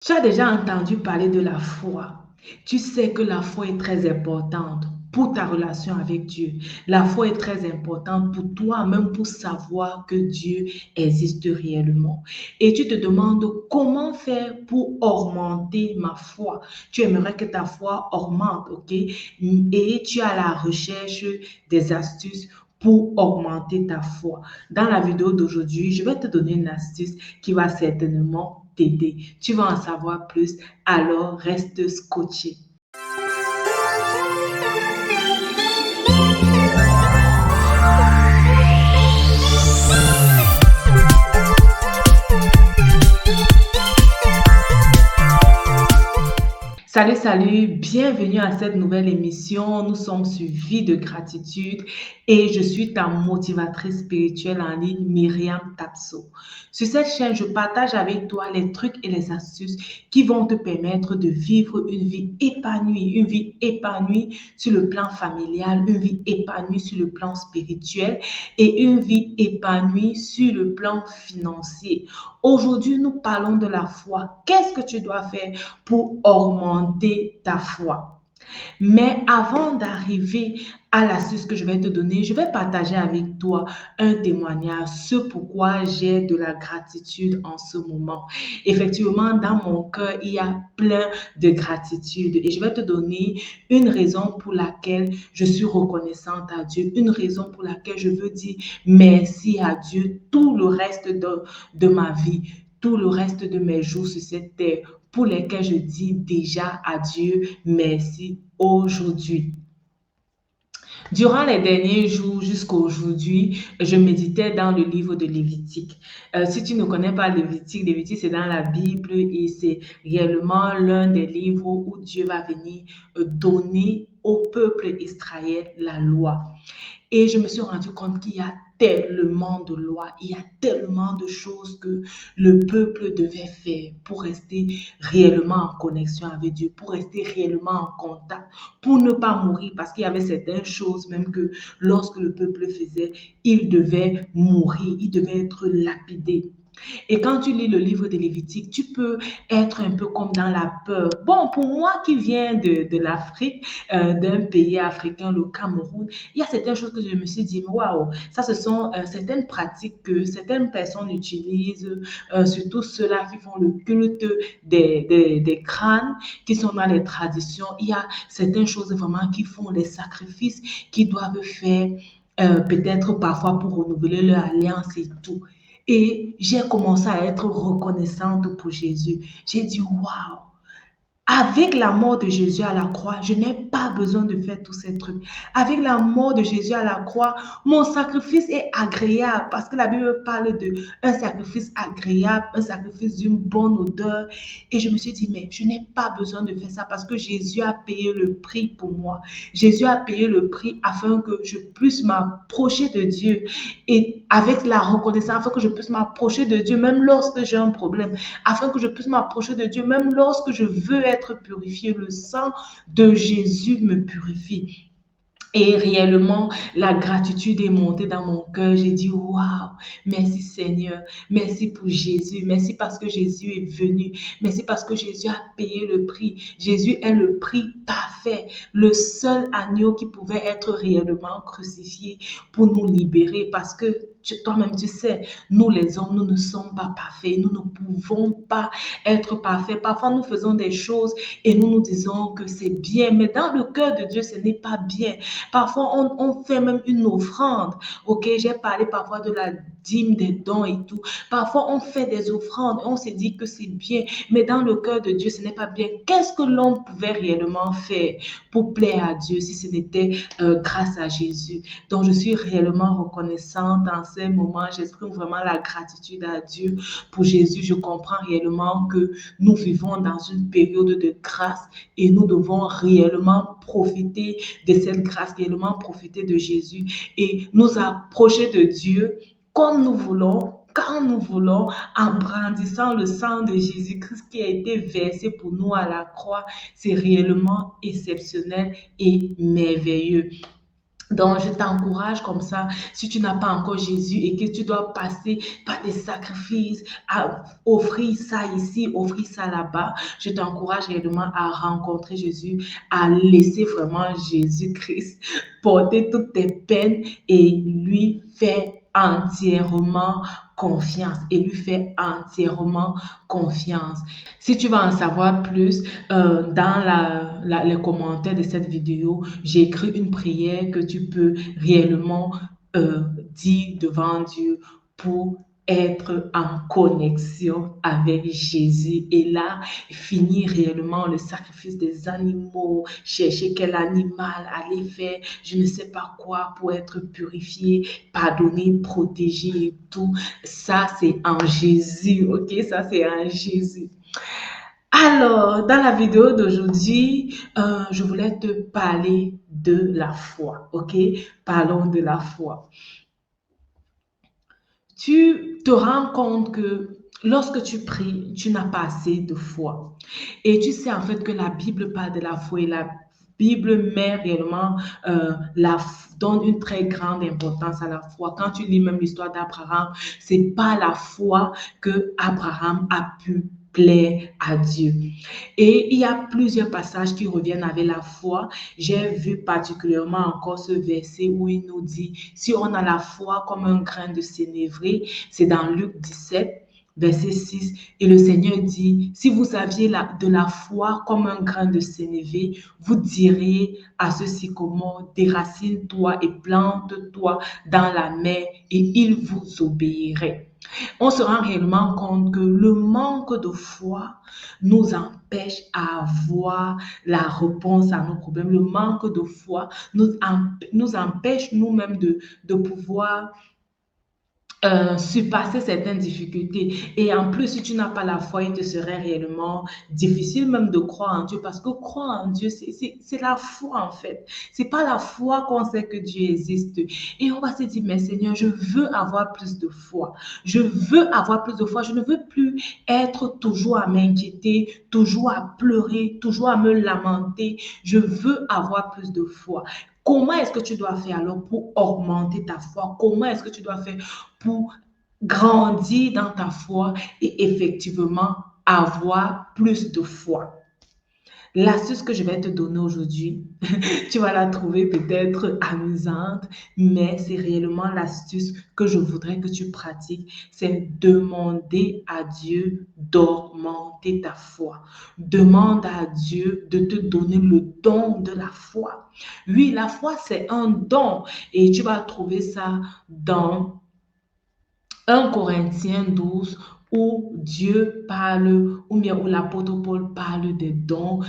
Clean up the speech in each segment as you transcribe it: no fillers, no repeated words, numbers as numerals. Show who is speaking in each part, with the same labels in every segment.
Speaker 1: Tu as déjà entendu parler de la foi. Tu sais que la foi est très importante pour ta relation avec Dieu. La foi est très importante pour toi, même pour savoir que Dieu existe réellement. Et tu te demandes comment faire pour augmenter ma foi. Tu aimerais que ta foi augmente, ok? Et tu es à la recherche des astuces pour augmenter ta foi. Dans la vidéo d'aujourd'hui, je vais te donner une astuce qui va certainement t'aider. Tu vas en savoir plus, alors reste scotché. Salut, salut, bienvenue à cette nouvelle émission. Nous sommes sur Vie de gratitude et je suis ta motivatrice spirituelle en ligne, Myriam Tapso. Sur cette chaîne, je partage avec toi les trucs et les astuces qui vont te permettre de vivre une vie épanouie sur le plan familial, une vie épanouie sur le plan spirituel et une vie épanouie sur le plan financier. Aujourd'hui, nous parlons de la foi. Qu'est-ce que tu dois faire pour augmenter ta foi? Mais avant d'arriver à l'astuce que je vais te donner, je vais partager avec toi un témoignage, ce pourquoi j'ai de la gratitude en ce moment. Effectivement, dans mon cœur, il y a plein de gratitude et je vais te donner une raison pour laquelle je suis reconnaissante à Dieu, une raison pour laquelle je veux dire merci à Dieu tout le reste de ma vie, tout le reste de mes jours sur cette terre, pour lesquels je dis déjà à Dieu merci aujourd'hui. Durant les derniers jours jusqu'à aujourd'hui, je méditais dans le livre de Lévitique. Si tu ne connais pas Lévitique, Lévitique c'est dans la Bible et c'est réellement l'un des livres où Dieu va venir donner au peuple Israël la loi. Et je me suis rendu compte qu'il y a tellement de lois, il y a tellement de choses que le peuple devait faire pour rester réellement en connexion avec Dieu, pour rester réellement en contact, pour ne pas mourir, parce qu'il y avait certaines choses même que lorsque le peuple faisait, il devait mourir, il devait être lapidé. Et quand tu lis le livre de Lévitique, tu peux être un peu comme dans la peur. Bon, pour moi qui viens de l'Afrique, d'un pays africain, le Cameroun, il y a certaines choses que je me suis dit, waouh, ça ce sont certaines pratiques que certaines personnes utilisent, surtout ceux-là qui font le culte des crânes, qui sont dans les traditions. Il y a certaines choses vraiment qui font les sacrifices qu'ils doivent faire, peut-être parfois pour renouveler leur alliance et tout. Et j'ai commencé à être reconnaissante pour Jésus. J'ai dit, waouh, avec la mort de Jésus à la croix, je n'ai pas besoin de faire tous ces trucs. Avec la mort de Jésus à la croix, mon sacrifice est agréable parce que la Bible parle de un sacrifice agréable, un sacrifice d'une bonne odeur. Et je me suis dit, mais je n'ai pas besoin de faire ça parce que Jésus a payé le prix pour moi. Jésus a payé le prix afin que je puisse m'approcher de Dieu et avec la reconnaissance, afin que je puisse m'approcher de Dieu même lorsque j'ai un problème, afin que je puisse m'approcher de Dieu même lorsque je veux être purifié. Le sang de Jésus me purifie. Et réellement, la gratitude est montée dans mon cœur. J'ai dit, waouh, merci Seigneur, merci pour Jésus, merci parce que Jésus est venu, merci parce que Jésus a payé le prix. Jésus est le prix parfait, le seul agneau qui pouvait être réellement crucifié pour nous libérer parce que toi-même, tu sais, nous les hommes, nous ne sommes pas parfaits, nous ne pouvons pas être parfaits. Parfois, nous faisons des choses et nous nous disons que c'est bien, mais dans le cœur de Dieu, ce n'est pas bien. Parfois, on fait même une offrande. Ok, j'ai parlé parfois de la dîme, des dons et tout. Parfois, on fait des offrandes et on se dit que c'est bien, mais dans le cœur de Dieu, ce n'est pas bien. Qu'est-ce que l'on pouvait réellement faire pour plaire à Dieu si ce n'était grâce à Jésus? Donc, je suis réellement reconnaissante en ces moments. J'exprime vraiment la gratitude à Dieu pour Jésus. Je comprends réellement que nous vivons dans une période de grâce et nous devons réellement profiter de cette grâce, réellement profiter de Jésus et nous approcher de Dieu comme nous voulons, quand nous voulons, en brandissant le sang de Jésus-Christ qui a été versé pour nous à la croix. C'est réellement exceptionnel et merveilleux. Donc, je t'encourage comme ça, si tu n'as pas encore Jésus et que tu dois passer par des sacrifices, à offrir ça ici, offrir ça là-bas, je t'encourage réellement à rencontrer Jésus, à laisser vraiment Jésus-Christ porter toutes tes peines et lui faire entièrement confiance et lui faire entièrement confiance. Si tu veux en savoir plus, dans les commentaires de cette vidéo, j'ai écrit une prière que tu peux réellement euh, dire devant Dieu pour être en connexion avec Jésus et là, finir réellement le sacrifice des animaux, chercher quel animal aller faire, je ne sais pas quoi pour être purifié, pardonné, protégé et tout. Ça, c'est en Jésus, ok? Ça, c'est en Jésus. Alors, dans la vidéo d'aujourd'hui, je voulais te parler de la foi, ok? Parlons de la foi. Tu te rends compte que lorsque tu pries, tu n'as pas assez de foi. Et tu sais en fait que la Bible parle de la foi et la Bible met réellement, donne une très grande importance à la foi. Quand tu lis même l'histoire d'Abraham, c'est pas la foi que Abraham a pu plaire à Dieu. Et il y a plusieurs passages qui reviennent avec la foi. J'ai vu particulièrement encore ce verset où il nous dit, si on a la foi comme un grain de sénévé, c'est dans Luc 17, verset 6, et le Seigneur dit, si vous aviez de la foi comme un grain de sénévé, vous diriez à ce sycomore, déracine-toi et plante-toi dans la mer, et il vous obéirait. On se rend réellement compte que le manque de foi nous empêche à avoir la réponse à nos problèmes. Le manque de foi nous empêche nous-mêmes de pouvoir surpasser certaines difficultés. Et en plus, si tu n'as pas la foi, il te serait réellement difficile même de croire en Dieu parce que croire en Dieu, c'est la foi en fait. C'est pas la foi qu'on sait que Dieu existe. Et on va se dire, mais Seigneur, je veux avoir plus de foi. Je veux avoir plus de foi. Je ne veux plus être toujours à m'inquiéter, toujours à pleurer, toujours à me lamenter. Je veux avoir plus de foi. Comment est-ce que tu dois faire alors pour augmenter ta foi? Comment est-ce que tu dois faire pour grandir dans ta foi et effectivement avoir plus de foi? L'astuce que je vais te donner aujourd'hui, tu vas la trouver peut-être amusante, mais c'est réellement l'astuce que je voudrais que tu pratiques. C'est demander à Dieu d'augmenter ta foi. Demande à Dieu de te donner le don de la foi. Oui, la foi, c'est un don et tu vas trouver ça dans 1 Corinthiens 12 où Dieu parle, ou bien où l'apôtre Paul parle des dons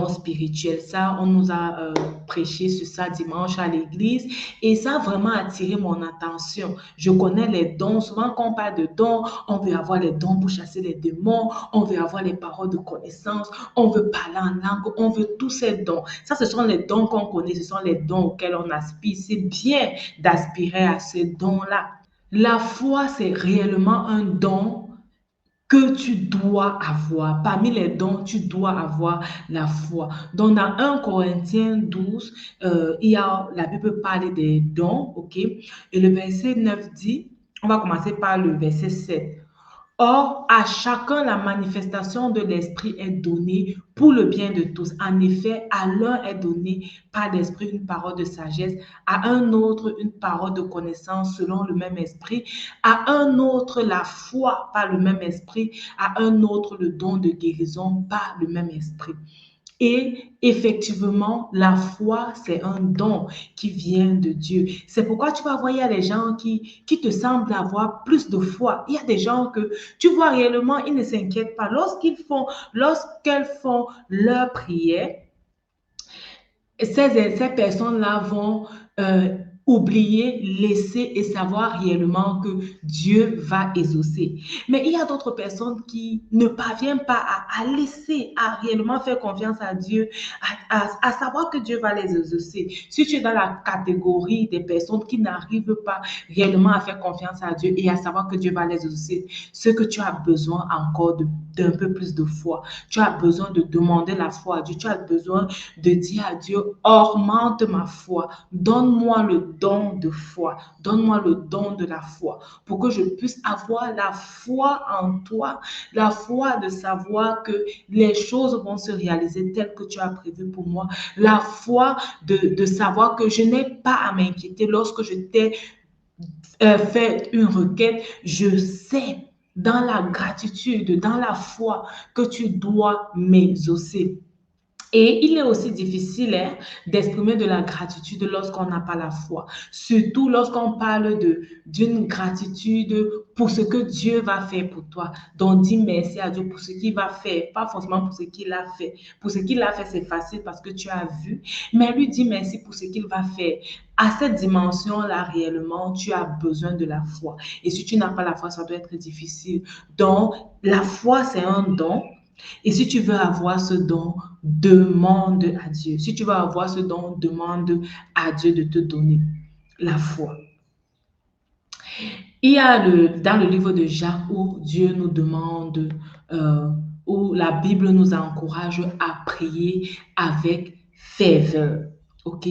Speaker 1: spirituels. Ça, on nous a prêché sur ça dimanche à l'église et ça a vraiment attiré mon attention. Je connais les dons. Souvent, quand on parle de dons, on veut avoir les dons pour chasser les démons, on veut avoir les paroles de connaissance, on veut parler en langue, on veut tous ces dons. Ça, ce sont les dons qu'on connaît, ce sont les dons auxquels on aspire. C'est bien d'aspirer à ces dons-là. La foi, c'est réellement un don que tu dois avoir. Parmi les dons, tu dois avoir la foi. Donc, dans 1 Corinthiens 12, la Bible parle des dons, ok? Et le verset 9 dit, on va commencer par le verset 7. Or, à chacun, la manifestation de l'Esprit est donnée pour le bien de tous. En effet, à l'un est donnée par l'Esprit une parole de sagesse, à un autre une parole de connaissance selon le même Esprit, à un autre la foi par le même Esprit, à un autre le don de guérison par le même Esprit. Et effectivement, la foi, c'est un don qui vient de Dieu. C'est pourquoi tu vas voir, il y a des gens qui te semblent avoir plus de foi. Il y a des gens que tu vois réellement, ils ne s'inquiètent pas. Lorsqu'elles font leur prière, ces personnes-là vont oublier, laisser et savoir réellement que Dieu va exaucer. Mais il y a d'autres personnes qui ne parviennent pas à laisser, à réellement faire confiance à Dieu, à savoir que Dieu va les exaucer. Si tu es dans la catégorie des personnes qui n'arrivent pas réellement à faire confiance à Dieu et à savoir que Dieu va les exaucer, ce que tu as besoin encore d'un peu plus de foi. Tu as besoin de demander la foi à Dieu. Tu as besoin de dire à Dieu, augmente ma foi. Donne-moi le don de foi. Donne-moi le don de la foi pour que je puisse avoir la foi en toi, la foi de savoir que les choses vont se réaliser telles que tu as prévu pour moi, la foi de savoir que je n'ai pas à m'inquiéter lorsque je t'ai fait une requête, je sais dans la gratitude, dans la foi que tu dois m'exaucer. Et il est aussi difficile d'exprimer de la gratitude lorsqu'on n'a pas la foi. Surtout lorsqu'on parle d'une gratitude pour ce que Dieu va faire pour toi. Donc, dis merci à Dieu pour ce qu'il va faire, pas forcément pour ce qu'il a fait. Pour ce qu'il a fait, c'est facile parce que tu as vu, mais lui dis merci pour ce qu'il va faire. À cette dimension-là, réellement, tu as besoin de la foi. Et si tu n'as pas la foi, ça doit être difficile. Donc, la foi, c'est un don. Et si tu veux avoir ce don, demande à Dieu. Si tu veux avoir ce don, demande à Dieu de te donner la foi. Il y a dans le livre de Jacques où Dieu nous demande, où la Bible nous encourage à prier avec ferveur. OK?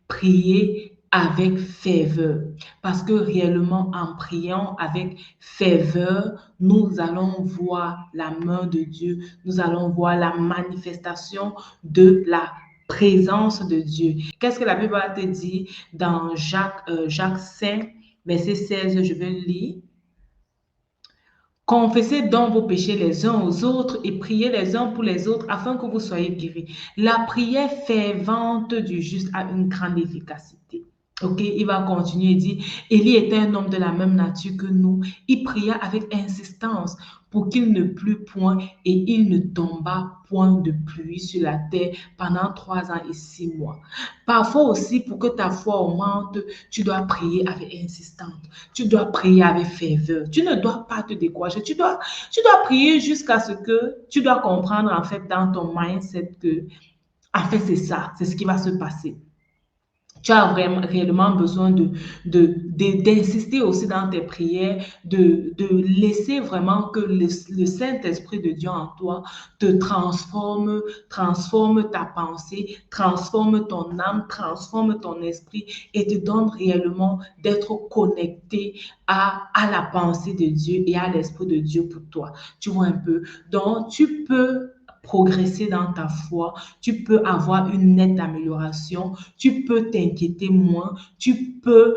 Speaker 1: Prier avec ferveur. Parce que réellement, en priant avec ferveur, nous allons voir la main de Dieu. Nous allons voir la manifestation de la présence de Dieu. Qu'est-ce que la Bible va te dire dans Jacques 5, verset 16, je vais le lire. Confessez donc vos péchés les uns aux autres et priez les uns pour les autres afin que vous soyez guéris. La prière fervente du juste a une grande efficacité. Ok, il va continuer et dire, Élie était un homme de la même nature que nous. Il pria avec insistance pour qu'il ne plût point et il ne tomba point de pluie sur la terre pendant 3 ans et 6 mois. Parfois aussi, pour que ta foi augmente, tu dois prier avec insistance. Tu dois prier avec ferveur. Tu ne dois pas te décourager. Tu dois prier jusqu'à ce que tu dois comprendre en fait dans ton mindset que en fait c'est ça, c'est ce qui va se passer. Tu as vraiment, réellement besoin d'insister aussi dans tes prières, de laisser vraiment que le Saint-Esprit de Dieu en toi te transforme ta pensée, transforme ton âme, transforme ton esprit et te donne réellement d'être connecté à la pensée de Dieu et à l'Esprit de Dieu pour toi. Tu vois un peu? Donc, tu peux progresser dans ta foi, tu peux avoir une nette amélioration, tu peux t'inquiéter moins, tu peux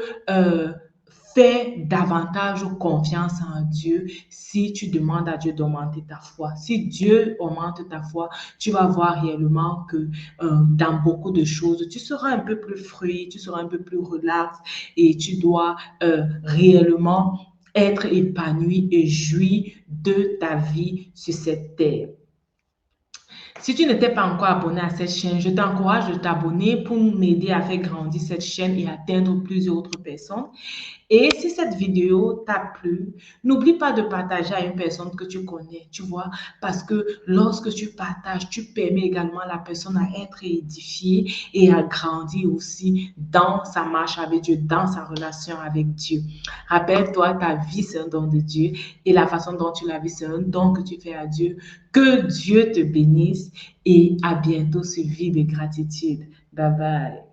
Speaker 1: faire davantage confiance en Dieu si tu demandes à Dieu d'augmenter ta foi. Si Dieu augmente ta foi, tu vas voir réellement que dans beaucoup de choses, tu seras un peu plus fluide, tu seras un peu plus relax et tu dois réellement être épanoui et jouir de ta vie sur cette terre. Si tu n'étais pas encore abonné à cette chaîne, je t'encourage de t'abonner pour m'aider à faire grandir cette chaîne et atteindre plusieurs autres personnes. Et si cette vidéo t'a plu, n'oublie pas de partager à une personne que tu connais, tu vois, parce que lorsque tu partages, tu permets également à la personne à être édifiée et à grandir aussi dans sa marche avec Dieu, dans sa relation avec Dieu. Rappelle-toi, ta vie, c'est un don de Dieu et la façon dont tu la vis, c'est un don que tu fais à Dieu. Que Dieu te bénisse et à bientôt sur Vie de Gratitude. Bye bye.